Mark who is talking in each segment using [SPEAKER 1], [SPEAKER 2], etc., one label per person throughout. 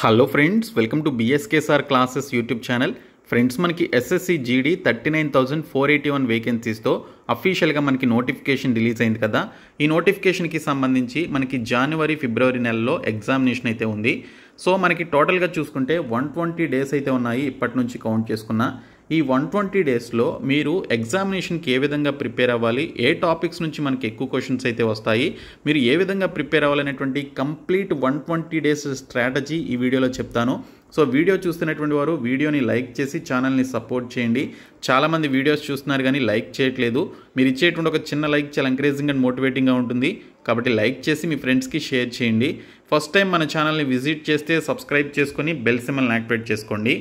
[SPEAKER 1] Hello friends, welcome to BSK sir classes YouTube channel. Friends, మనకి SSC GD 39,481 వేకెన్సీస్తో అఫీషియల్గా మనకి notification release అయింది కదా. ఈ నోటిఫికేషన్కి సంబంధించి మనకి జనవరి ఫిబ్రవరి నెలలో ఎగ్జామినేషన్ అయితే ఉంది. సో మనకి టోటల్గా చూసుకుంటే 120 డేస్ అయితే ఉన్నాయి. ఇప్పటి నుంచి కౌంట్ చేసుకున్న ఈ 120 డేస్లో మీరు ఎగ్జామినేషన్కి ఏ విధంగా ప్రిపేర్ అవ్వాలి, ఏ టాపిక్స్ నుంచి మనకి ఎక్కువ క్వశ్చన్స్ అయితే వస్తాయి, మీరు ఏ విధంగా ప్రిపేర్ అవ్వాలనేటువంటి కంప్లీట్ 120 డేస్ స్ట్రాటజీ ఈ వీడియోలో చెప్తాను. సో వీడియో చూస్తున్నటువంటి వారు వీడియోని లైక్ చేసి ఛానల్ని సపోర్ట్ చేయండి. చాలామంది వీడియోస్ చూస్తున్నారు కానీ లైక్ చేయట్లేదు. మీరు ఇచ్చేటువంటి ఒక చిన్న లైక్ చాలా ఎంకరేజింగ్ అండ్ మోటివేటింగ్గా ఉంటుంది. కాబట్టి లైక్ చేసి మీ ఫ్రెండ్స్కి షేర్ చేయండి. ఫస్ట్ టైం మన ఛానల్ని విజిట్ చేస్తే సబ్స్క్రైబ్ చేసుకొని బెల్ సింబల్ని యాక్టివేట్ చేసుకోండి.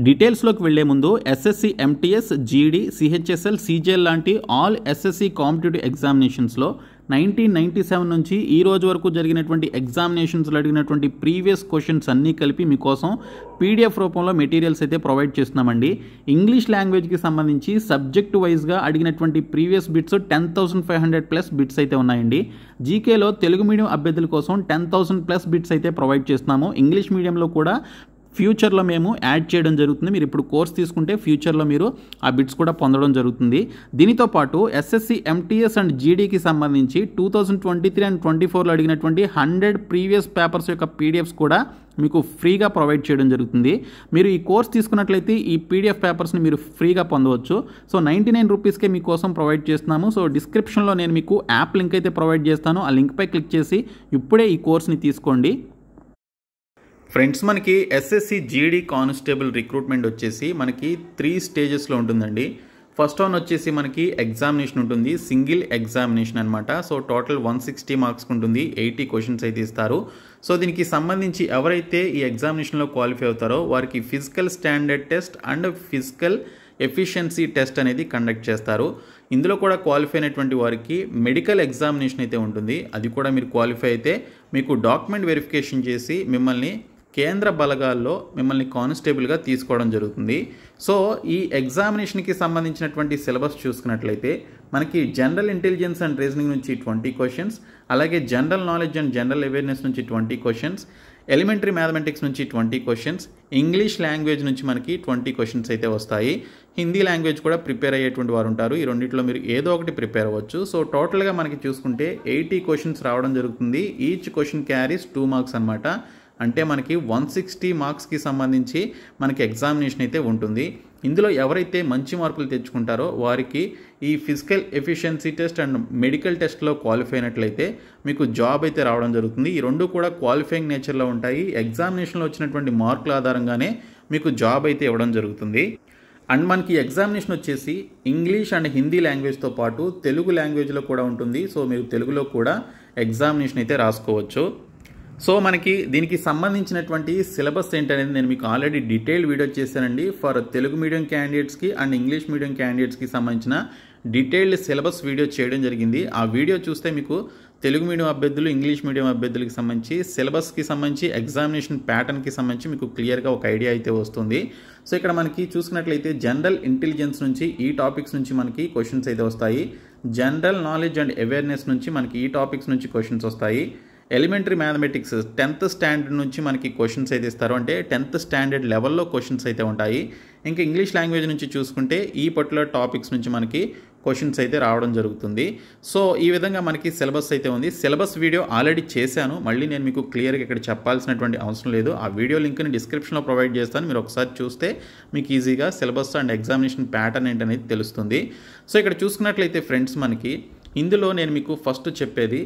[SPEAKER 1] డీటెయిల్స్లోకి వెళ్లే ముందు ఎస్ఎస్సి ఎంటీఎస్, జీడీ, సిహెచ్ఎస్ఎల్, సీజీఎల్ లాంటి ఆల్ ఎస్ఎస్సి కాంపిటేటివ్ ఎగ్జామినేషన్స్లో 1997 నుంచి ఈ రోజు వరకు జరిగినటువంటి ఎగ్జామినేషన్స్లో అడిగినటువంటి ప్రీవియస్ క్వశ్చన్స్ అన్నీ కలిపి మీకోసం పీడిఎఫ్ రూపంలో మెటీరియల్స్ అయితే ప్రొవైడ్ చేస్తున్నామండి. ఇంగ్లీష్ లాంగ్వేజ్కి సంబంధించి సబ్జెక్ట్ వైజ్గా అడిగినటువంటి ప్రీవియస్ బిట్స్ 10,500+ బిట్స్ అయితే ఉన్నాయండి. జీకేలో తెలుగు మీడియం అభ్యర్థుల కోసం 10,000+ బిట్స్ అయితే ప్రొవైడ్ చేస్తున్నాము. ఇంగ్లీష్ మీడియంలో కూడా ఫ్యూచర్లో మేము యాడ్ చేయడం జరుగుతుంది. మీరు ఇప్పుడు కోర్స్ తీసుకుంటే ఫ్యూచర్లో మీరు ఆ బిట్స్ కూడా పొందడం జరుగుతుంది. దీనితో పాటు ఎస్ఎస్సి ఎంటీఎస్ అండ్ జీడీకి సంబంధించి 2023 అండ్ 2024లో అడిగినటువంటి 100 ప్రీవియస్ పేపర్స్ యొక్క పీడిఎఫ్స్ కూడా మీకు ఫ్రీగా ప్రొవైడ్ చేయడం జరుగుతుంది. మీరు ఈ కోర్స్ తీసుకున్నట్లయితే ఈ పీడిఎఫ్ పేపర్స్ని మీరు ఫ్రీగా పొందవచ్చు. సో 99 రూపీస్కే మీకోసం ప్రొవైడ్ చేస్తున్నాము. సో డిస్క్రిప్షన్లో నేను మీకు యాప్ లింక్ అయితే ప్రొవైడ్ చేస్తాను. ఆ లింక్పై క్లిక్ చేసి ఇప్పుడే ఈ కోర్స్ని తీసుకోండి. ఫ్రెండ్స్, మనకి ఎస్ఎస్సి జీడీ కానిస్టేబుల్ రిక్రూట్మెంట్ వచ్చేసి మనకి 3 స్టేజెస్లో ఉంటుందండి. ఫస్ట్ వన్ వచ్చేసి మనకి ఎగ్జామినేషన్ ఉంటుంది, సింగిల్ ఎగ్జామినేషన్ అనమాట. సో టోటల్ 160 మార్క్స్ ఉంటుంది, 80 క్వశ్చన్స్ అయితే ఇస్తారు. సో దీనికి సంబంధించి ఎవరైతే ఈ ఎగ్జామినేషన్లో క్వాలిఫై అవుతారో వారికి physical standard test and physical efficiency test అనేది కండక్ట్ చేస్తారు. ఇందులో కూడా క్వాలిఫై అయినటువంటి వారికి మెడికల్ ఎగ్జామినేషన్ అయితే ఉంటుంది. అది కూడా మీరు క్వాలిఫై అయితే మీకు డాక్యుమెంట్ వెరిఫికేషన్ చేసి మిమ్మల్ని కేంద్ర బలగాల్లో మిమ్మల్ని కానిస్టేబుల్గా తీసుకోవడం జరుగుతుంది. సో ఈ ఎగ్జామినేషన్కి సంబంధించినటువంటి సిలబస్ చూసుకున్నట్లయితే మనకి జనరల్ ఇంటెలిజెన్స్ అండ్ రీజనింగ్ నుంచి 20 క్వశ్చన్స్, అలాగే general knowledge and general awareness నుంచి 20 క్వశ్చన్స్, ఎలిమెంటరీ మ్యాథమెటిక్స్ నుంచి 20 క్వశ్చన్స్, ఇంగ్లీష్ లాంగ్వేజ్ నుంచి మనకి 20 క్వశ్చన్స్ అయితే వస్తాయి. హిందీ లాంగ్వేజ్ కూడా ప్రిపేర్ అయ్యేటువంటి వారు ఉంటారు. ఈ రెండింటిలో మీరు ఏదో ఒకటి ప్రిపేర్ అవ్వచ్చు. సో టోటల్గా మనకి చూసుకుంటే 80 క్వశ్చన్స్ రావడం జరుగుతుంది. ఈచ్ క్వశ్చన్ క్యారీస్ 2 మార్క్స్ అనమాట. అంటే మనకి 160 మార్క్స్కి సంబంధించి మనకి ఎగ్జామినేషన్ అయితే ఉంటుంది. ఇందులో ఎవరైతే మంచి మార్కులు తెచ్చుకుంటారో వారికి ఈ physical efficiency test and medical టెస్ట్లో క్వాలిఫై అయినట్లయితే మీకు జాబ్ అయితే రావడం జరుగుతుంది. ఈ రెండు కూడా క్వాలిఫైయింగ్ నేచర్లో ఉంటాయి. ఎగ్జామినేషన్లో వచ్చినటువంటి మార్కుల ఆధారంగానే మీకు జాబ్ అయితే ఇవ్వడం జరుగుతుంది. అండ్ మనకి ఎగ్జామినేషన్ వచ్చేసి ఇంగ్లీష్ అండ్ హిందీ లాంగ్వేజ్తో పాటు తెలుగు లాంగ్వేజ్లో కూడా ఉంటుంది. సో మీరు తెలుగులో కూడా ఎగ్జామినేషన్ అయితే రాసుకోవచ్చు. సో మనకి దీనికి సంబంధించినటువంటి సిలబస్ ఏంటనేది నేను మీకు ఆల్రెడీ డీటెయిల్డ్ వీడియో చేశానండి. ఫర్ తెలుగు మీడియం క్యాండిడేట్స్కి అండ్ ఇంగ్లీష్ మీడియం క్యాండిడేట్స్కి సంబంధించిన డీటెయిల్డ్ సిలబస్ వీడియో చేయడం జరిగింది. ఆ వీడియో చూస్తే మీకు తెలుగు మీడియం అభ్యర్థులు, ఇంగ్లీష్ మీడియం అభ్యర్థులకి సంబంధించి సిలబస్కి సంబంధించి ఎగ్జామినేషన్ ప్యాటర్న్కి సంబంధించి మీకు క్లియర్గా ఒక ఐడియా అయితే వస్తుంది. సో ఇక్కడ మనకి చూసుకున్నట్లయితే జనరల్ ఇంటెలిజెన్స్ నుంచి ఈ టాపిక్స్ నుంచి మనకి క్వశ్చన్స్ అయితే వస్తాయి. జనరల్ నాలెడ్జ్ అండ్ అవేర్నెస్ నుంచి మనకి ఈ టాపిక్స్ నుంచి క్వశ్చన్స్ వస్తాయి. ఎలిమెంటరీ మ్యాథమెటిక్స్ 10th స్టాండర్డ్ నుంచి మనకి క్వశ్చన్స్ అయితే ఇస్తారు. అంటే 10th స్టాండర్డ్ లెవెల్లో క్వశ్చన్స్ అయితే ఉంటాయి. ఇంకా ఇంగ్లీష్ లాంగ్వేజ్ నుంచి చూసుకుంటే ఈ పర్టికులర్ టాపిక్స్ నుంచి మనకి క్వశ్చన్స్ అయితే రావడం జరుగుతుంది. సో ఈ విధంగా మనకి సిలబస్ అయితే ఉంది. సిలబస్ వీడియో ఆల్రెడీ చేశాను, మళ్ళీ నేను మీకు క్లియర్గా ఇక్కడ చెప్పాల్సినటువంటి అవసరం లేదు. ఆ వీడియో లింక్ని డిస్క్రిప్షన్లో ప్రొవైడ్ చేస్తాను. మీరు ఒకసారి చూస్తే మీకు ఈజీగా సిలబస్ అండ్ ఎగ్జామినేషన్ ప్యాటర్న్ ఏంటనేది తెలుస్తుంది. సో ఇక్కడ చూసుకున్నట్లయితే ఫ్రెండ్స్, మనకి ఇందులో నేను మీకు ఫస్ట్ చెప్పేది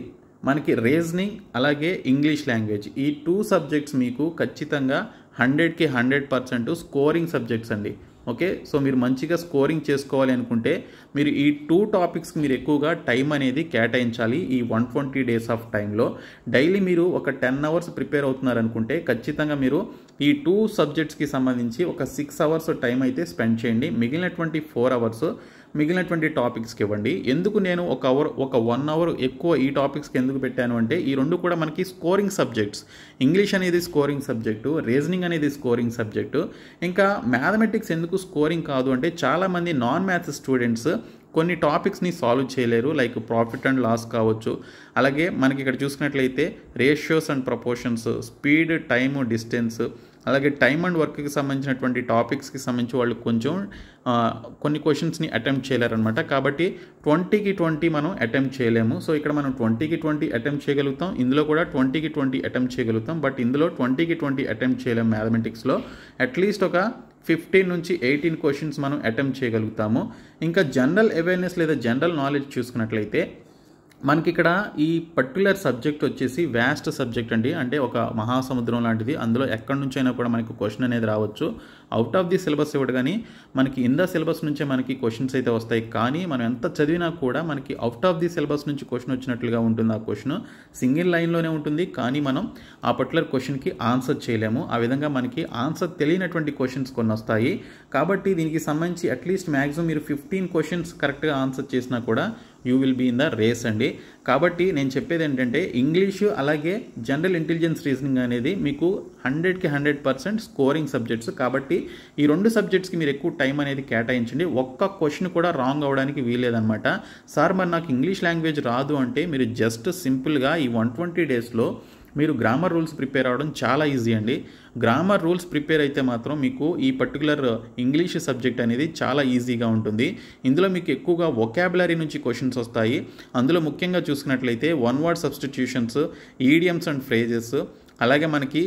[SPEAKER 1] మనకి రీజనింగ్ అలాగే ఇంగ్లీష్ లాంగ్వేజ్ ఈ 2 సబ్జెక్ట్స్ మీకు ఖచ్చితంగా 100కి 100% స్కోరింగ్ సబ్జెక్ట్స్ అండి. ఓకే, సో మీరు మంచిగా స్కోరింగ్ చేసుకోవాలి అనుకుంటే మీరు ఈ 2 టాపిక్స్కి మీరు ఎక్కువగా టైం అనేది కేటాయించాలి. ఈ 120 డేస్ ఆఫ్ టైంలో డైలీ మీరు ఒక 10 అవర్స్ ప్రిపేర్ అవుతున్నారనుకుంటే ఖచ్చితంగా మీరు ఈ 2 సబ్జెక్ట్స్కి సంబంధించి ఒక 6 అవర్స్ టైం అయితే స్పెండ్ చేయండి. మిగిలినటువంటి 4 అవర్స్ మిగిలినటువంటి టాపిక్స్కి ఇవ్వండి. ఎందుకు నేను ఒక 1 అవర్ ఎక్కువ ఈ టాపిక్స్కి ఎందుకు పెట్టాను అంటే ఈ రెండు కూడా మనకి స్కోరింగ్ సబ్జెక్ట్స్. ఇంగ్లీష్ అనేది స్కోరింగ్ సబ్జెక్టు, రీజనింగ్ అనేది స్కోరింగ్ సబ్జెక్టు. ఇంకా మ్యాథమెటిక్స్ ఎందుకు స్కోరింగ్ కాదు అంటే చాలామంది నాన్ మ్యాథ్స్ స్టూడెంట్స్ కొన్ని టాపిక్స్ని సాల్వ్ చేయలేరు, లైక్ ప్రాఫిట్ అండ్ లాస్ కావచ్చు. అలాగే మనకి ఇక్కడ చూసుకున్నట్లయితే ratios and proportions, speed, time, distance, అలాగే టైమ్ అండ్ వర్క్కి సంబంధించినటువంటి టాపిక్స్కి సంబంధించి వాళ్ళు కొంచెం కొన్ని క్వశ్చన్స్ని అటెంప్ట్ చేయలేరనమాట. కాబట్టి 20కి 20 మనం అటెంప్ట్ చేయలేము. సో ఇక్కడ మనం 20కి 20 అటెంప్ట్ చేయగలుగుతాం, ఇందులో కూడా 20కి 20 అటెంప్ట్ చేయగలుగుతాం. బట్ ఇందులో 20కి 20 అటెంప్ట్ చేయలేము. మ్యాథమెటిక్స్లో అట్లీస్ట్ ఒక 15 నుంచి 18 క్వశ్చన్స్ మనం అటెంప్ట్ చేయగలుగుతాము. ఇంకా జనరల్ అవేర్నెస్ లేదా జనరల్ నాలెడ్జ్ చూసుకున్నట్లయితే మనకి ఇక్కడ ఈ పర్టికులర్ సబ్జెక్ట్ వచ్చేసి వ్యాస్ట్ సబ్జెక్ట్ అండి, అంటే ఒక మహాసముద్రం లాంటిది. అందులో ఎక్కడి నుంచి అయినా కూడా మనకి క్వశ్చన్ అనేది రావచ్చు. అవుట్ ఆఫ్ ది సిలబస్ ఇవ్వడు, కానీ మనకి ఇన్ ద సిలబస్ నుంచే మనకి క్వశ్చన్స్ అయితే వస్తాయి. కానీ మనం ఎంత చదివినా కూడా మనకి అవుట్ ఆఫ్ ది సిలబస్ నుంచి క్వశ్చన్ వచ్చినట్లుగా ఉంటుంది. ఆ క్వశ్చన్ సింగిల్ లైన్లోనే ఉంటుంది, కానీ మనం ఆ పర్టికులర్ క్వశ్చన్కి ఆన్సర్ చేయలేము. ఆ విధంగా మనకి ఆన్సర్ తెలియనటువంటి క్వశ్చన్స్ కొన్ని వస్తాయి. కాబట్టి దీనికి సంబంధించి అట్లీస్ట్ మ్యాక్సిమం మీరు 15 క్వశ్చన్స్ కరెక్ట్గా ఆన్సర్ చేసినా కూడా you will be in the race అండి. కాబట్టి నేను చెప్పేది ఏంటంటే ఇంగ్లీషు అలాగే జనరల్ ఇంటెలిజెన్స్ రీజనింగ్ అనేది మీకు 100కి 100% స్కోరింగ్ సబ్జెక్ట్స్. కాబట్టి ఈ 2 సబ్జెక్ట్స్కి మీరు ఎక్కువ టైం అనేది కేటాయించండి. ఒక్క క్వశ్చన్ కూడా రాంగ్ అవ్వడానికి వీల్లేదనమాట. సార్ మరి నాకు ఇంగ్లీష్ లాంగ్వేజ్ రాదు అంటే మీరు జస్ట్ సింపుల్గా ఈ 120 డేస్లో మీరు గ్రామర్ రూల్స్ ప్రిపేర్ అవ్వడం చాలా ఈజీ అండి. గ్రామర్ రూల్స్ ప్రిపేర్ అయితే మాత్రం మీకు ఈ పర్టికులర్ ఇంగ్లీష్ సబ్జెక్ట్ అనేది చాలా ఈజీగా ఉంటుంది. ఇందులో మీకు ఎక్కువగా వొకాబులరీ నుంచి క్వశ్చన్స్ వస్తాయి. అందులో ముఖ్యంగా చూసుకున్నట్లయితే one word substitutions, idioms and phrases, అలాగే మనకి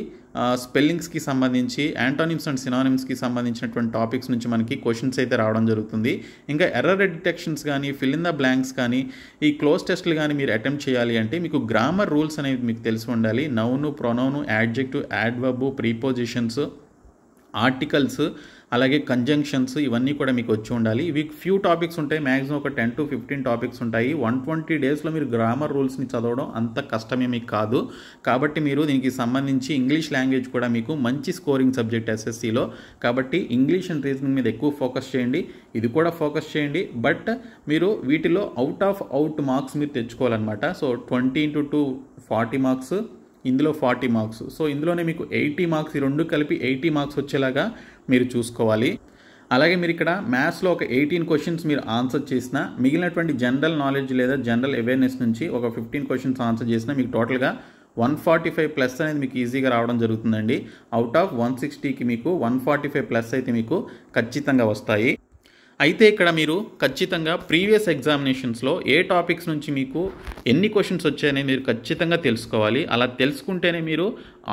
[SPEAKER 1] స్పెల్లింగ్స్కి సంబంధించి యాంటోనిమ్స్ అండ్ సినానిమ్స్కి సంబంధించినటువంటి టాపిక్స్ నుంచి మనకి క్వశ్చన్స్ అయితే రావడం జరుగుతుంది. ఇంకా ఎర్రర్ డిటెక్షన్స్ కానీ, ఫిల్ ఇన్ ద బ్లాంక్స్ కానీ, ఈ క్లోజ్ టెస్ట్లు కానీ మీరు అటెంప్ట్ చేయాలి అంటే మీకు గ్రామర్ రూల్స్ అనేవి మీకు తెలిసి ఉండాలి. Noun, pronoun, adjective, adverb, prepositions, articles, అలాగే కంజంక్షన్స్ ఇవన్నీ కూడా మీకు వచ్చి ఉండాలి. ఇవి ఫ్యూ టాపిక్స్ ఉంటాయి, మ్యాక్సిమం ఒక 10 to 15 టాపిక్స్ ఉంటాయి. 120 డేస్లో మీరు గ్రామర్ రూల్స్ని చదవడం అంత కష్టమే మీకు కాదు. కాబట్టి మీరు దీనికి సంబంధించి ఇంగ్లీష్ లాంగ్వేజ్ కూడా మీకు మంచి స్కోరింగ్ సబ్జెక్ట్ ఎస్ఎస్సిలో. కాబట్టి ఇంగ్లీష్ అండ్ రీజనింగ్ మీద ఎక్కువ ఫోకస్ చేయండి, ఇది కూడా ఫోకస్ చేయండి. బట్ మీరు వీటిలో అవుట్ మార్క్స్ మీరు తెచ్చుకోవాలన్నమాట. సో 20 into 2 40 మార్క్స్, ఇందులో 40 మార్క్స్. సో ఇందులోనే మీకు 80 మార్క్స్, ఈ 2 కలిపి 80 మార్క్స్ వచ్చేలాగా మీరు చూసుకోవాలి. అలాగే మీరు ఇక్కడ మ్యాథ్స్లో ఒక 18 క్వశ్చన్స్ మీరు ఆన్సర్ చేసినా, మిగిలినటువంటి జనరల్ నాలెడ్జ్ లేదా జనరల్ అవేర్నెస్ నుంచి ఒక 15 క్వశ్చన్స్ ఆన్సర్ చేసినా మీకు టోటల్గా 145+ అనేది మీకు ఈజీగా రావడం జరుగుతుందండి. అవుట్ ఆఫ్ 160కి మీకు 145+ అయితే మీకు ఖచ్చితంగా వస్తాయి. అయితే ఇక్కడ మీరు ఖచ్చితంగా ప్రీవియస్ ఎగ్జామినేషన్స్లో ఏ టాపిక్స్ నుంచి మీకు ఎన్ని క్వశ్చన్స్ వచ్చాయని మీరు ఖచ్చితంగా తెలుసుకోవాలి. అలా తెలుసుకుంటేనే మీరు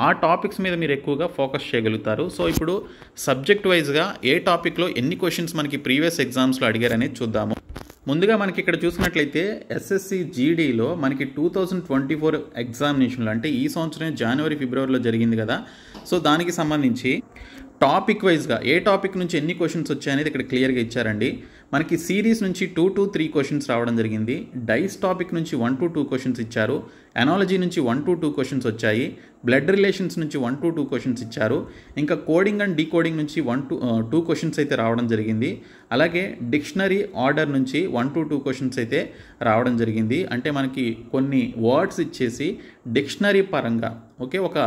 [SPEAKER 1] ఆ టాపిక్స్ మీద మీరు ఎక్కువగా ఫోకస్ చేయగలుగుతారు. సో ఇప్పుడు సబ్జెక్ట్ వైజ్గా ఏ టాపిక్లో ఎన్ని క్వశ్చన్స్ మనకి ప్రీవియస్ ఎగ్జామ్స్లో అడిగారనేది చూద్దాము. ముందుగా మనకి ఇక్కడ చూసినట్లయితే ఎస్ఎస్సి జీడీలో మనకి 2024 ఎగ్జామినేషన్లు, అంటే ఈ సంవత్సరం జనవరి ఫిబ్రవరిలో జరిగింది కదా. సో దానికి సంబంధించి టాపిక్ వైజ్గా ఏ టాపిక్ నుంచి ఎన్ని క్వశ్చన్స్ వచ్చాయనేది ఇక్కడ క్లియర్గా ఇచ్చారండి. మనకి సిరీస్ నుంచి 2 to 3 క్వశ్చన్స్ రావడం జరిగింది. డైస్ టాపిక్ నుంచి 1 to 2 క్వశ్చన్స్ ఇచ్చారు. ఎనాలజీ నుంచి 1 to 2 క్వశ్చన్స్ వచ్చాయి. బ్లడ్ రిలేషన్స్ నుంచి 1 to 2 క్వశ్చన్స్ ఇచ్చారు. ఇంకా కోడింగ్ అండ్ డీకోడింగ్ నుంచి 1 to 2 క్వశ్చన్స్ అయితే రావడం జరిగింది. అలాగే డిక్షనరీ ఆర్డర్ నుంచి 1 to 2 క్వశ్చన్స్ అయితే రావడం జరిగింది. అంటే మనకి కొన్ని వర్డ్స్ ఇచ్చేసి డిక్షనరీ పరంగా ఒక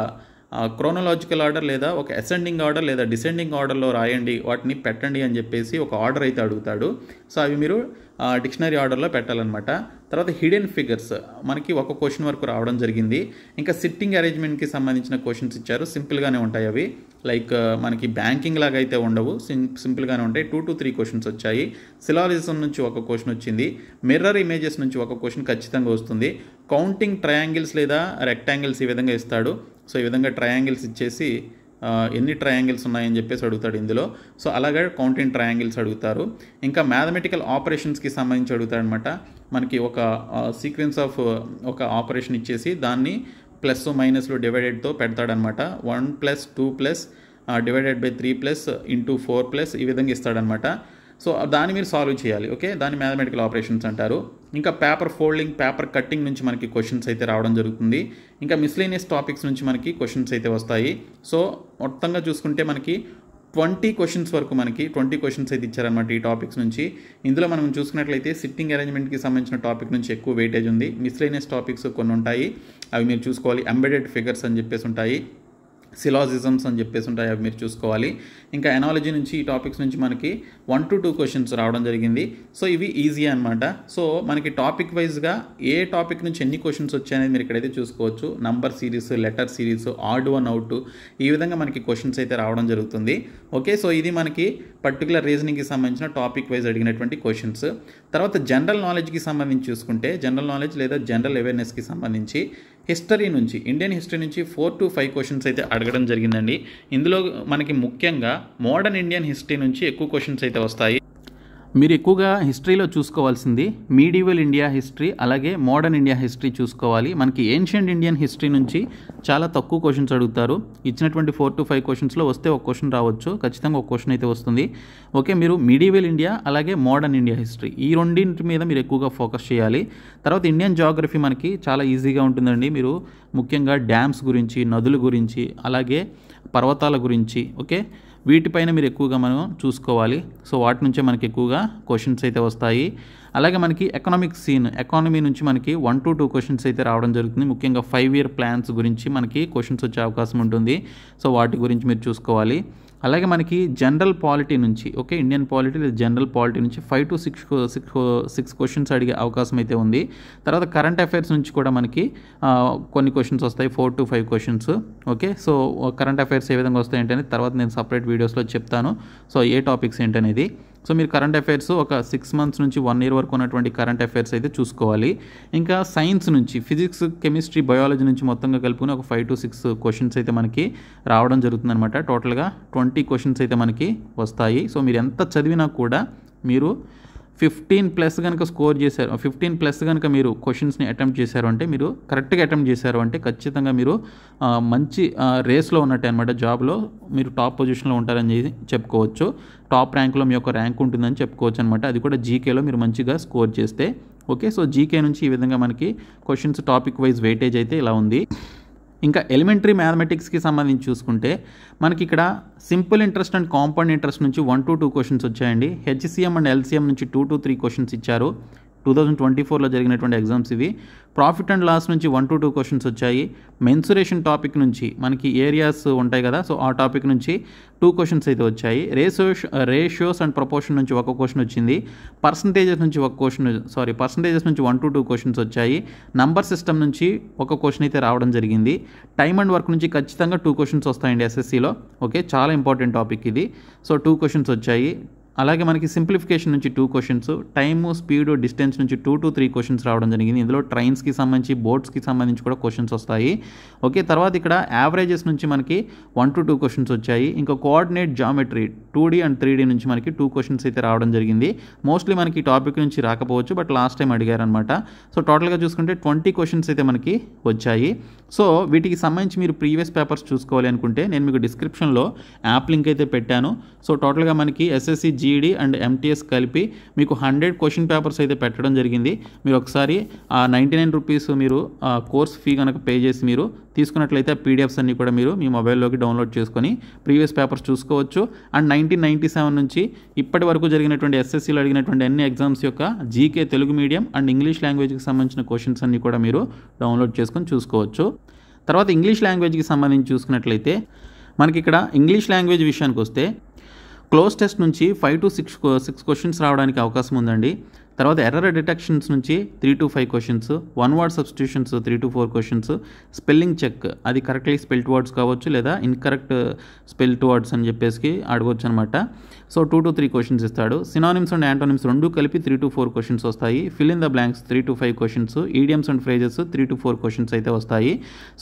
[SPEAKER 1] క్రోనలాజికల్ ఆర్డర్ లేదా ఒక అసెండింగ్ ఆర్డర్ లేదా డిసెండింగ్ ఆర్డర్లో రాయండి, వాటిని పెట్టండి అని చెప్పేసి ఒక ఆర్డర్ అయితే అడుగుతాడు. సో అవి మీరు డిక్షనరీ ఆర్డర్లో పెట్టాలన్నమాట. తర్వాత హిడెన్ ఫిగర్స్ మనకి ఒక క్వశ్చన్ వరకు రావడం జరిగింది. ఇంకా సిట్టింగ్ అరేంజ్మెంట్కి సంబంధించిన క్వశ్చన్స్ ఇచ్చారు. సింపుల్గానే ఉంటాయి అవి, లైక్ మనకి బ్యాంకింగ్ లాగా అయితే ఉండవు, సింపుల్గానే ఉంటాయి. 2 to 3 క్వశ్చన్స్ వచ్చాయి. సిలాజిజం నుంచి ఒక క్వశ్చన్ వచ్చింది. మిర్రర్ ఇమేజెస్ నుంచి ఒక క్వశ్చన్ ఖచ్చితంగా వస్తుంది. కౌంటింగ్ ట్రయాంగిల్స్ లేదా రెక్టాంగిల్స్ ఈ విధంగా ఇస్తాడు. సో ఈ విధంగా ట్రయాంగిల్స్ ఇచ్చేసి ఎన్ని ట్రయాంగిల్స్ ఉన్నాయని చెప్పేసి అడుగుతాడు ఇందులో. సో అలాగే కౌంటింగ్ ట్రయాంగిల్స్ అడుగుతారు. ఇంకా మ్యాథమెటికల్ ఆపరేషన్స్కి సంబంధించి అడుగుతాడు అనమాట. మనకి ఒక సీక్వెన్స్ ఆఫ్ ఒక ఆపరేషన్ ఇచ్చేసి దాన్ని ప్లస్ మైనస్లో డివైడెడ్తో పెడతాడనమాట. 1 + 2 + డివైడెడ్ బై 3 + × 4 ఈ విధంగా ఇస్తాడనమాట. సో దాన్ని మీరు సాల్వ్ చేయాలి. దాన్ని మ్యాథమెటికల్ ఆపరేషన్స్ అంటారు. ఇంకా పేపర్ ఫోల్డింగ్, పేపర్ కట్టింగ్ నుంచి మనకి క్వశ్చన్స్ అయితే రావడం జరుగుతుంది. ఇంకా మిస్లేనియస్ టాపిక్స్ నుంచి మనకి క్వశ్చన్స్ అయితే వస్తాయి. సో మొత్తంగా చూసుకుంటే మనకి 20 క్వశ్చన్స్ వరకు మనకి 20 క్వశ్చన్స్ అయితే ఇచ్చారనమాట ఈ టాపిక్స్ నుంచి. ఇందులో మనం చూసుకున్నట్లయితే సిట్టింగ్ అరేంజ్మెంట్కి సంబంధించిన టాపిక్ నుంచి ఎక్కువ వెయిటేజ్ ఉంది. మిస్లేనియస్ టాపిక్స్ కొన్ని ఉంటాయి, అవి మీరు చూసుకోవాలి. ఎంబెడెడ్ ఫిగర్స్ అని చెప్పేసి ఉంటాయి. సిలాజిజమ్స్ అని చెప్పేసి ఉంటాయి, అవి మీరు చూసుకోవాలి. ఇంకా ఎనాలజీ నుంచి ఈ టాపిక్స్ నుంచి మనకి 1 to 2 క్వశ్చన్స్ రావడం జరిగింది. సో ఇవి ఈజీ అనమాట. సో మనకి టాపిక్ వైజ్గా ఏ టాపిక్ నుంచి ఎన్ని క్వశ్చన్స్ వచ్చాయనేది మీరు ఇక్కడైతే చూసుకోవచ్చు. Number series, letter series, odd one out, ఈ విధంగా మనకి క్వశ్చన్స్ అయితే రావడం జరుగుతుంది. ఓకే, సో ఇది మనకి పర్టికులర్ రీజనింగ్కి సంబంధించిన టాపిక్ వైజ్ అడిగినటువంటి క్వశ్చన్స్. తర్వాత జనరల్ నాలెడ్జ్కి సంబంధించి చూసుకుంటే జనరల్ నాలెడ్జ్ లేదా జనరల్ అవేర్నెస్కి సంబంధించి హిస్టరీ నుంచి, ఇండియన్ హిస్టరీ నుంచి 4 to 5 క్వశ్చన్స్ అయితే అడగడం జరిగిందండి. ఇందులో మనకి ముఖ్యంగా మోడర్న్ ఇండియన్ హిస్టరీ నుంచి ఎక్కువ క్వశ్చన్స్ అయితే వస్తాయి. మీరు ఎక్కువగా హిస్టరీలో చూసుకోవాల్సింది మీడివల్ ఇండియా హిస్టరీ, అలాగే మోడర్న్ ఇండియా హిస్టరీ చూసుకోవాలి. మనకి ఏన్షియంట్ ఇండియన్ హిస్టరీ నుంచి చాలా తక్కువ క్వశ్చన్స్ అడుగుతారు. ఇచ్చినటువంటి 4 to 5 క్వశ్చన్స్లో వస్తే ఒక క్వశ్చన్ రావచ్చు, ఖచ్చితంగా ఒక క్వశ్చన్ అయితే వస్తుంది. ఓకే, మీరు మీడివల్ ఇండియా అలాగే మోడర్న్ ఇండియా హిస్టరీ ఈ రెండింటి మీద మీరు ఎక్కువగా ఫోకస్ చేయాలి. తర్వాత ఇండియన్ జాగ్రఫీ మనకి చాలా ఈజీగా ఉంటుందండి. మీరు ముఖ్యంగా డ్యామ్స్ గురించి, నదుల గురించి, అలాగే పర్వతాల గురించి, ఓకే, వీటిపైన మీరు ఎక్కువగా మనం చూసుకోవాలి. సో వాటి నుంచే మనకి ఎక్కువగా క్వశ్చన్స్ అయితే వస్తాయి. అలాగే మనకి ఎకానమీ నుంచి మనకి 1 to 2 క్వశ్చన్స్ అయితే రావడం జరుగుతుంది. ముఖ్యంగా 5-year ప్లాన్స్ గురించి మనకి క్వశ్చన్స్ వచ్చే అవకాశం ఉంటుంది. సో వాటి గురించి మీరు చూసుకోవాలి. అలాగే మనకి జనరల్ పాలిటీ నుంచి, ఓకే, ఇండియన్ పాలిటీ లేదా జనరల్ పాలిటీ నుంచి 5 to 6 క్వశ్చన్స్ అడిగే అవకాశం అయితే ఉంది. తర్వాత కరెంట్ అఫైర్స్ నుంచి కూడా మనకి కొన్ని క్వశ్చన్స్ వస్తాయి, 4 to 5 questions. Okay, so current affairs ఏ విధంగా వస్తాయి ఏంటనేది తర్వాత నేను సపరేట్ వీడియోస్లో చెప్తాను. సో ఏ టాపిక్స్ ఏంటనేది. సో మీరు కరెంట్ అఫైర్స్ ఒక 6 months నుంచి 1 year వరకు ఉన్నటువంటి కరెంట్ అఫైర్స్ అయితే చూసుకోవాలి. ఇంకా సైన్స్ నుంచి ఫిజిక్స్, కెమిస్ట్రీ, బయాలజీ నుంచి మొత్తంగా కలుపుకుని ఒక 5 to 6 క్వశ్చన్స్ అయితే మనకి రావడం జరుగుతుంది అనమాట. టోటల్గా 20 క్వశ్చన్స్ అయితే మనకి వస్తాయి. సో మీరు ఎంత చదివినా కూడా మీరు 15+ కనుక స్కోర్ చేశారు, 15+ కనుక మీరు క్వశ్చన్స్ని అటెంప్ట్ చేశారు అంటే, మీరు కరెక్ట్గా అటెంప్ట్ చేశారు అంటే ఖచ్చితంగా మీరు మంచి రేస్లో ఉన్నట్టే అనమాట. జాబ్లో మీరు టాప్ పొజిషన్లో ఉంటారని చెప్పుకోవచ్చు. టాప్ ర్యాంక్లో మీ యొక్క ర్యాంక్ ఉంటుందని చెప్పుకోవచ్చు అనమాట. అది కూడా జీకేలో మీరు మంచిగా స్కోర్ చేస్తే. ఓకే, సో జీకే నుంచి ఈ విధంగా మనకి క్వశ్చన్స్ టాపిక్ వైజ్ వెయిటేజ్ అయితే ఇలా ఉంది. ఇంకా ఎలిమెంటరీ మ్యాథమెటిక్స్కి సంబంధించి చూసుకుంటే మనకి ఇక్కడ simple interest and compound interest నుంచి 1 to 2 క్వశ్చన్స్ వచ్చాయండి. హెచ్సిఎం అండ్ ఎల్సిఎం నుంచి 2 to 3 క్వశ్చన్స్ ఇచ్చారు. 2024లో జరిగినటువంటి ఎగ్జామ్స్ ఇవి. ప్రాఫిట్ అండ్ లాస్ నుంచి 1 to 2 క్వశ్చన్స్ వచ్చాయి. మెన్సురేషన్ టాపిక్ నుంచి మనకి ఏరియాస్ ఉంటాయి కదా, సో ఆ టాపిక్ నుంచి 2 క్వశ్చన్స్ అయితే వచ్చాయి. రేషియోస్ అండ్ ప్రపోర్షన్ నుంచి ఒక క్వశ్చన్ వచ్చింది. పర్సంటేజెస్ నుంచి 1 to 2 క్వశ్చన్స్ వచ్చాయి. నంబర్ సిస్టమ్ నుంచి ఒక క్వశ్చన్ అయితే రావడం జరిగింది. టైమ్ అండ్ వర్క్ నుంచి ఖచ్చితంగా 2 క్వశ్చన్స్ వస్తాయండి ఎస్ఎస్సిలో. ఓకే, చాలా ఇంపార్టెంట్ టాపిక్ ఇది. సో 2 క్వశ్చన్స్ వచ్చాయి. అలాగే మనకి సింప్లిఫికేషన్ నుంచి 2 క్వశ్చన్స్, టైము, స్పీడు, డిస్టెన్స్ నుంచి 2 to 3 క్వశ్చన్స్ రావడం జరిగింది. ఇందులో ట్రైన్స్కి సంబంధించి, బోట్స్కి సంబంధించి కూడా క్వశ్చన్స్ వస్తాయి. ఓకే, తర్వాత ఇక్కడ యావరేజెస్ నుంచి మనకి 1 to 2 క్వశ్చన్స్ వచ్చాయి. ఇంకా coordinate geometry 2D and 3D నుంచి మనకి 2 క్వశ్చన్స్ అయితే రావడం జరిగింది. మోస్ట్లీ మనకి టాపిక్ నుంచి రాకపోవచ్చు, బట్ లాస్ట్ టైం అడిగారనమాట. సో టోటల్గా చూసుకుంటే 20 క్వశ్చన్స్ అయితే మనకి వచ్చాయి. సో వీటికి సంబంధించి మీరు ప్రీవియస్ పేపర్స్ చూసుకోవాలి అనుకుంటే నేను మీకు డిస్క్రిప్షన్లో యాప్ లింక్ అయితే పెట్టాను. సో టోటల్గా మనకి ఎస్ఎస్సి, జీడీ అండ్ ఎంటీఎస్ కలిపి మీకు 100 క్వశ్చన్ పేపర్స్ అయితే పెట్టడం జరిగింది. మీరు ఒకసారి ఆ 99 రూపీస్ మీరు కోర్స్ ఫీ కనుక పే చేసి మీరు తీసుకున్నట్లయితే ఆ పీడిఎఫ్స్ అన్నీ కూడా మీరు మీ మొబైల్లోకి డౌన్లోడ్ చేసుకొని ప్రీవియస్ పేపర్స్ చూసుకోవచ్చు. అండ్ 1997 నుంచి ఇప్పటి వరకు జరిగినటువంటి ఎస్ఎస్సీలో అడిగినటువంటి అన్ని ఎగ్జామ్స్ యొక్క GK Telugu medium and English లాంగ్వేజ్కి సంబంధించిన క్వశ్చన్స్ అన్నీ కూడా మీరు డౌన్లోడ్ చేసుకొని చూసుకోవచ్చు. తర్వాత ఇంగ్లీష్ లాంగ్వేజ్కి సంబంధించి చూసుకున్నట్లయితే మనకి ఇక్కడ ఇంగ్లీష్ లాంగ్వేజ్ విషయానికి వస్తే క్లోజ్ టెస్ట్ నుంచి 5 to 6 క్వశ్చన్స్ రావడానికి అవకాశం ఉందండి. తర్వాత ఎర్రర్ డిటెక్షన్స్ నుంచి 3 to 5 questions, 1 word substitutions 3 to 4 questions, spelling check అది కరెక్ట్లీ స్పెల్డ్ వర్డ్స్ కావచ్చు లేదా ఇన్కరెక్ట్ స్పెల్డ్ వర్డ్స్ అని చెప్పేసి అడగవచ్చు అనమాట. సో 2 to 3 క్వశ్చన్స్ ఇస్తాడు. సినానిమ్స్ అండ్ యాంటోనిమ్స్ రెండు కలిపి 3 to 4 క్వశ్చన్స్ వస్తాయి. Fill in the blanks 3 to 5 questions, idioms and phrases 3 to 4 questions అయితే వస్తాయి.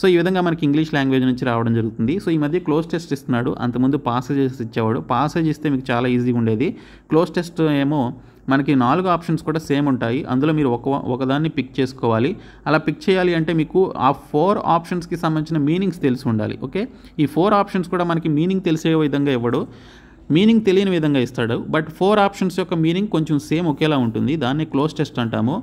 [SPEAKER 1] సో ఈ విధంగా మనకి ఇంగ్లీష్ లాంగ్వేజ్ నుంచి రావడం జరుగుతుంది. సో ఈ మధ్య క్లోజ్ టెస్ట్ ఇస్తున్నాడు, అంతకుముందు పాసేజెస్ ఇచ్చేవాడు. పాసేజ్ ఇస్తే మీకు చాలా ఈజీగా ఉండేది. క్లోజ్ టెస్ట్ ఏమో మనకి 4 ఆప్షన్స్ కూడా సేమ్ ఉంటాయి. అందులో మీరు ఒకదాన్ని పిక్ చేసుకోవాలి. అలా పిక్ చేయాలి అంటే మీకు ఆ 4 ఆప్షన్స్కి సంబంధించిన మీనింగ్స్ తెలిసి ఉండాలి. ఓకే, ఈ 4 ఆప్షన్స్ కూడా మనకి మీనింగ్ తెలిసే విధంగా ఇవ్వడు, మీనింగ్ తెలియని విధంగా ఇస్తాడు. బట్ 4 ఆప్షన్స్ యొక్క మీనింగ్ కొంచెం సేమ్ ఒకేలా ఉంటుంది. దాన్ని క్లోజ్ టెస్ట్ అంటాము.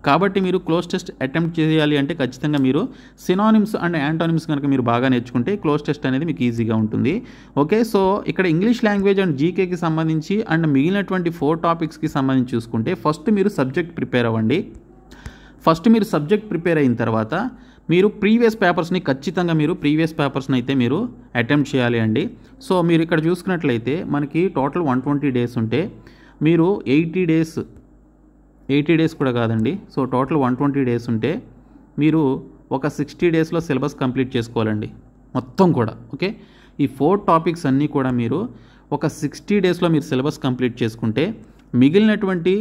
[SPEAKER 1] కాబట్టి మీరు క్లోజ్ టెస్ట్ అటెంప్ట్ చేయాలి అంటే ఖచ్చితంగా మీరు సినానిమ్స్ అండ్ యాంటోనిమ్స్ కనుక మీరు బాగా నేర్చుకుంటే క్లోజ్ టెస్ట్ అనేది మీకు ఈజీగా ఉంటుంది. ఓకే, సో ఇక్కడ ఇంగ్లీష్ లాంగ్వేజ్ అండ్ జీకేకి సంబంధించి అండ్ మిగిలినటువంటి 4 టాపిక్స్కి సంబంధించి చూసుకుంటే ఫస్ట్ మీరు సబ్జెక్ట్ ప్రిపేర్ అవ్వండి. ఫస్ట్ మీరు సబ్జెక్ట్ ప్రిపేర్ అయిన తర్వాత మీరు ప్రీవియస్ పేపర్స్ని ఖచ్చితంగా ప్రీవియస్ పేపర్స్ని అయితే మీరు అటెంప్ట్ చేయాలి అండి. సో మీరు ఇక్కడ చూసుకున్నట్లయితే మనకి టోటల్ 120 డేస్ ఉంటే మీరు 80 డేస్ కూడా కాదండి. సో టోటల్ 120 డేస్ ఉంటే మీరు ఒక 60 డేస్లో సిలబస్ కంప్లీట్ చేసుకోవాలండి మొత్తం కూడా. ఓకే, ఈ 4 టాపిక్స్ అన్నీ కూడా మీరు ఒక 60 డేస్లో మీరు సిలబస్ కంప్లీట్ చేసుకుంటే మిగిలినటువంటి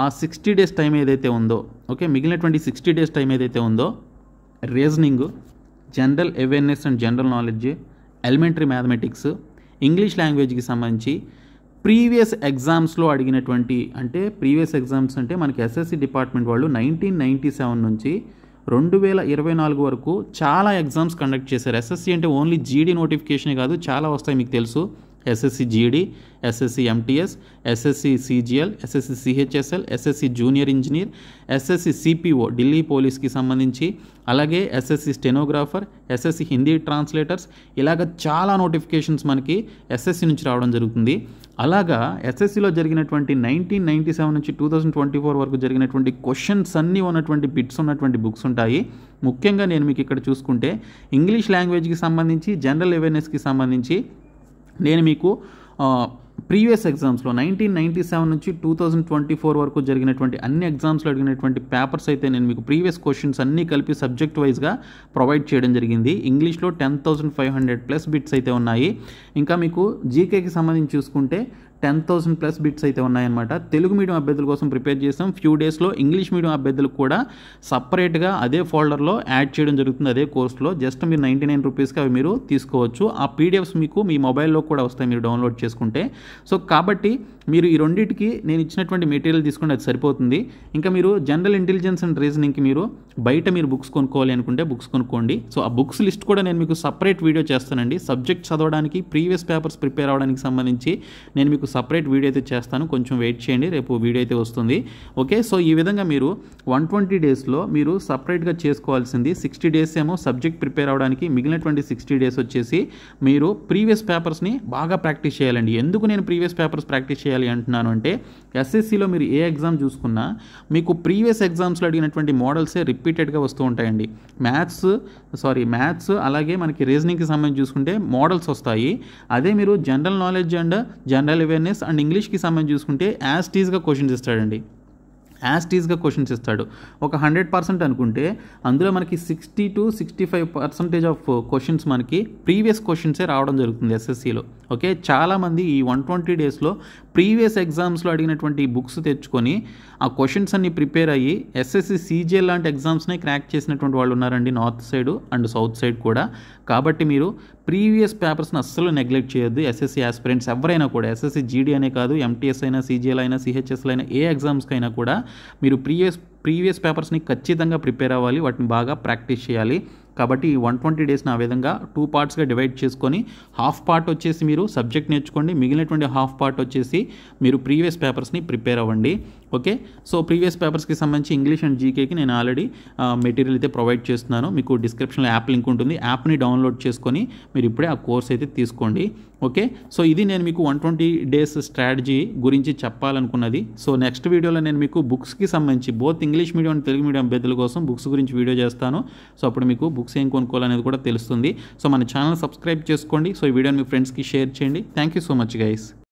[SPEAKER 1] ఆ 60 డేస్ టైం ఏదైతే ఉందో, ఓకే, మిగిలినటువంటి 60 డేస్ టైం ఏదైతే ఉందో reasoning, general awareness and general knowledge, elementary mathematics, English లాంగ్వేజ్కి సంబంధించి ప్రీవియస్ ఎగ్జామ్స్లో అడిగినటువంటి, అంటే ప్రీవియస్ ఎగ్జామ్స్ అంటే మనకి ఎస్ఎస్సి డిపార్ట్మెంట్ వాళ్ళు 1997 నుంచి 2024 వరకు చాలా ఎగ్జామ్స్ కండక్ట్ చేశారు. ఎస్ఎస్సి అంటే ఓన్లీ జీడీ నోటిఫికేషనే కాదు, చాలా వస్తాయి మీకు తెలుసు. SSC GD, SSC MTS, SSC CGL, SSC CHSL, SSC junior engineer, SSC CPO Delhi పోలీస్కి సంబంధించి, అలాగే SSC stenographer, SSC Hindi translators, ఇలాగ చాలా నోటిఫికేషన్స్ మనకి ఎస్ఎస్సి నుంచి రావడం జరుగుతుంది. అలాగా ఎస్ఎస్సిలో జరిగినటువంటి 1997 నుంచి 2024 వరకు జరిగినటువంటి క్వశ్చన్స్ అన్నీ ఉన్నటువంటి బిట్స్ ఉన్నటువంటి బుక్స్ ఉంటాయి. ముఖ్యంగా నేను మీకు ఇక్కడ చూసుకుంటే ఇంగ్లీష్ లాంగ్వేజ్కి సంబంధించి, జనరల్ అవేర్నెస్కి సంబంధించి నేను మీకు ప్రీవియస్ ఎగ్జామ్స్లో 1997 నుంచి 2024 వరకు జరిగినటువంటి అన్ని ఎగ్జామ్స్లో అడిగినటువంటి పేపర్స్ అయితే నేను మీకు ప్రీవియస్ క్వశ్చన్స్ అన్నీ కలిపి సబ్జెక్ట్ వైజ్గా ప్రొవైడ్ చేయడం జరిగింది. ఇంగ్లీష్లో 10,500+ బిట్స్ అయితే ఉన్నాయి. ఇంకా మీకు జీకేకి సంబంధించి చూసుకుంటే 10,000+ బిట్స్ అయితే ఉన్నాయన్నమాట. తెలుగు మీడియం అభ్యర్థుల కోసం ప్రిపేర్ చేసాం. ఫ్యూ డేస్లో ఇంగ్లీష్ మీడియం అభ్యర్థులకు కూడా సపరేట్గా అదే ఫోల్డర్లో యాడ్ చేయడం జరుగుతుంది, అదే కోర్సులో. జస్ట్ మీరు 99 రూపీస్కి అవి మీరు తీసుకోవచ్చు. ఆ పీడిఎఫ్స్ మీకు మీ మొబైల్లో కూడా వస్తాయి మీరు డౌన్లోడ్ చేసుకుంటే. సో కాబట్టి మీరు ఈ రెండింటికి నేను ఇచ్చినటువంటి మెటీరియల్ తీసుకుంటే అది సరిపోతుంది. ఇంకా మీరు జనరల్ ఇంటెలిజెన్స్ అండ్ రీజనింగ్కి మీరు బయట మీరు బుక్స్ కొనుక్కోవాలి అనుకుంటే బుక్స్ కొనుక్కోండి. సో ఆ బుక్స్ లిస్ట్ కూడా నేను మీకు సపరేట్ వీడియో చేస్తానండి. సబ్జెక్ట్ చదవడానికి, ప్రీవియస్ పేపర్స్ ప్రిపేర్ అవ్వడానికి సంబంధించి నేను మీకు సపరేట్ వీడియో అయితే చేస్తాను. కొంచెం వెయిట్ చేయండి, రేపు వీడియో అయితే వస్తుంది. ఓకే, సో ఈ విధంగా మీరు 120 డేస్లో మీరు సపరేట్గా చేసుకోవాల్సింది 60 డేస్ ఏమో సబ్జెక్ట్ ప్రిపేర్ అవ్వడానికి, మిగిలినటువంటి 60 డేస్ వచ్చేసి మీరు ప్రీవియస్ పేపర్స్ని బాగా ప్రాక్టీస్ చేయాలండి. ఎందుకు నేను ప్రీవియస్ పేపర్స్ ప్రాక్టీస్ చేయాలి అంటున్నాను అంటే ఎస్ఎస్సిలో మీరు ఏ ఎగ్జామ్ చూసుకున్నా మీకు ప్రీవియస్ ఎగ్జామ్స్లో అడిగినటువంటి మోడల్సే రిపీటెడ్గా వస్తూ ఉంటాయండి. మ్యాథ్స్ అలాగే మనకి రీజనింగ్కి సంబంధించి చూసుకుంటే మోడల్స్ వస్తాయి. అదే మీరు general knowledge and general awareness and ఇంగ్లీష్కి సంబంధించి చూసుకుంటే యాజ్ టీజ్గా క్వశ్చన్స్ ఇస్తాడండి. క్వశ్చన్స్ ఇస్తాడు. ఒక 100% అనుకుంటే అందులో మనకి 60 to 65% ఆఫ్ క్వశ్చన్స్ మనకి ప్రీవియస్ క్వశ్చన్సే రావడం జరుగుతుంది ఎస్ఎస్సిలో. ఓకే, చాలామంది ఈ 120 డేస్లో ప్రీవియస్ ఎగ్జామ్స్లో అడిగినటువంటి బుక్స్ తెచ్చుకొని ఆ క్వశ్చన్స్ అన్ని ప్రిపేర్ అయ్యి ఎస్ఎస్సి సిజిఎల్ లాంటి ఎగ్జామ్స్ని క్రాక్ చేసినటువంటి వాళ్ళు ఉన్నారండి, north side and south side కూడా. కాబట్టి మీరు ప్రీవియస్ పేపర్స్ని అస్సలు నెగ్లెక్ట్ చేయొద్దు. ఎస్ఎస్సి ఆస్పిరెంట్స్ ఎవరైనా కూడా, ఎస్ఎస్సి జీడీ అనే కాదు, ఎంటీఎస్ అయినా, సిజిఎల్ అయినా, సిహెచ్ఎస్ఎల్ అయినా, ఏ ఎగ్జామ్స్కైనా కూడా మీరు ప్రీవియస్ పేపర్స్ని ఖచ్చితంగా ప్రిపేర్ అవ్వాలి, వాటిని బాగా ప్రాక్టీస్ చేయాలి. కాబట్టి ఈ 120 డేస్ని ఆ విధంగా 2 పార్ట్స్గా డివైడ్ చేసుకొని హాఫ్ పార్ట్ వచ్చేసి మీరు సబ్జెక్ట్ నేర్చుకోండి, మిగిలినటువంటి హాఫ్ పార్ట్ వచ్చేసి మీరు ప్రీవియస్ పేపర్స్ని ప్రిపేర్ అవ్వండి. ఓకే, సో ప్రీవియస్ పేపర్స్కి సంబంధించి ఇంగ్లీష్ అండ్ జీకేకి నేను ఆల్రెడీ మెటీరియల్ అయితే ప్రొవైడ్ చేస్తున్నాను. మీకు డిస్క్రిప్షన్లో యాప్ లింక్ ఉంటుంది, యాప్ని డౌన్లోడ్ చేసుకొని మీరు ఇప్పుడే ఆ కోర్స్ అయితే తీసుకోండి. ఓకే, సో ఇది నేను మీకు 120 డేస్ స్ట్రాటజీ గురించి చెప్పాలనుకున్నది. సో నెక్స్ట్ వీడియోలో నేను మీకు బుక్స్కి సంబంధించి both English medium and Telugu medium అభ్యర్థుల కోసం బుక్స్ గురించి వీడియో చేస్తాను. సో అప్పుడు మీకు బుక్స్ ఏం కొనుక్కోవాలనేది కూడా తెలుస్తుంది. సో మన ఛానల్ సబ్స్క్రైబ్ చేసుకోండి. సో ఈ వీడియోని మీ ఫ్రెండ్స్కి షేర్ చేయండి. Thank you so much guys.